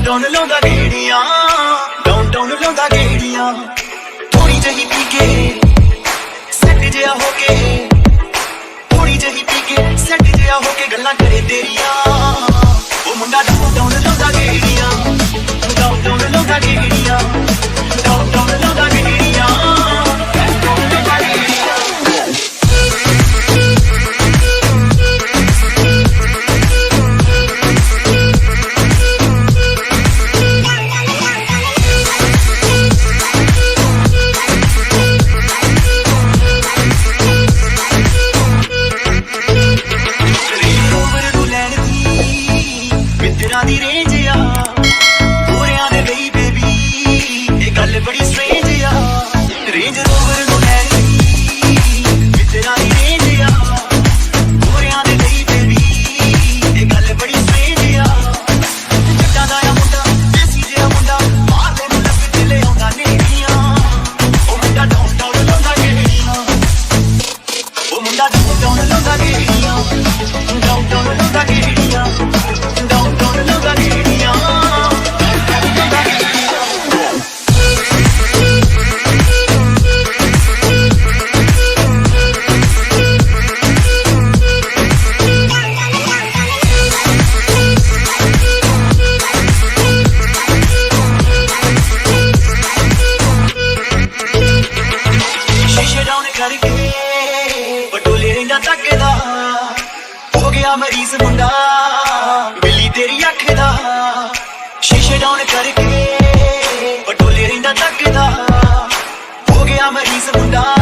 down ਲਾਉਂਦਾ ਗੇੜੀਆਂ down ਲਾਉਂਦਾ ਗੇੜੀਆਂ ਥੋੜੀ ਜਿਹੀ ਪੀ ਕੇ ਸੈੱਟ ਜਿਹਾ ਹੋ ਕੇ ਥੋੜੀ ਜਿਹੀ ਪੀ ਕੇ ਸੈੱਟ ਜਿਹਾ ਹੋ ਕੇ ਗੱਲਾਂ ਕਰੇ ਤੇਰੀਆਂ ਉਹ ਮੁੰਡਾ ਡਾਊਨ ਲਾਉਂਦਾ ਗੇੜੀਆਂ ਡਾਊਨ ਲਾਉਂਦਾ ਗੇੜੀਆਂ ਡਾਊਨ ਲਾਉਂਦਾ ਗੇੜੀਆਂ ਦੀ ਰੇਂਜ ਆ ਗੋਰਿਆਂ ਦੇ ਲਈ ਬੇਬੀ ਇਹ ਗੱਲ ਬੜੀ ਸਟ੍ਰੇਂਜ ਆ ਰੇਂਜ ਰੋਵਰ ਨੂੰ ਲੈ ਲਈ ਮਿੱਤਰਾਂ ਦੀ ਰੇਂਜ ਆ ਗੋਰਿਆਂ ਦੇ ਲਈ ਬੇਬੀ ਇਹ ਗੱਲ ਬੜੀ ਸਟ੍ਰੇਂਜ ਆ ਜੱਟਾਂ ਦਾ ਆ ਮੁੰਡਾ ਦੇਸੀ ਜਿਹਾ ਮੁੰਡਾ ਮਾਰਦੇ ਨੂੰ ਲੱਗ ਤੇ ਲੈ ਆਉਂਦਾ ਨੇੜੀਆਂ ਉਹ ਮੁੰਡਾ ਡਾਊਨ ਲਾਉਂਦਾ ਗੇੜੀਆਂ ਉਹ ਮੁੰਡਾ ਡਾਊਨ ਲਾਉਂਦਾ ਗੇੜੀਆਂ ਡਾਊਨ ਲਾਉਂਦਾ ਗੇੜੀਆਂ ਕਰਕੇ ਬਟੋਲੇ ਰਹਿੰਦਾ ਤੱਕਦਾ ਹੋ ਗਿਆ ਮਰੀਜ਼ ਮੁੰਡਾ ਬਿੱਲੀ ਤੇਰੀ ਅੱਖ ਦਾ ਸ਼ੀਸ਼ੇ ਡਾਊਨ ਕਰਕੇ ਬਟੋਲੇ ਰਹਿੰਦਾ ਤੱਕਦਾ ਹੋ ਗਿਆ ਮਰੀਜ਼ ਮੁੰਡਾ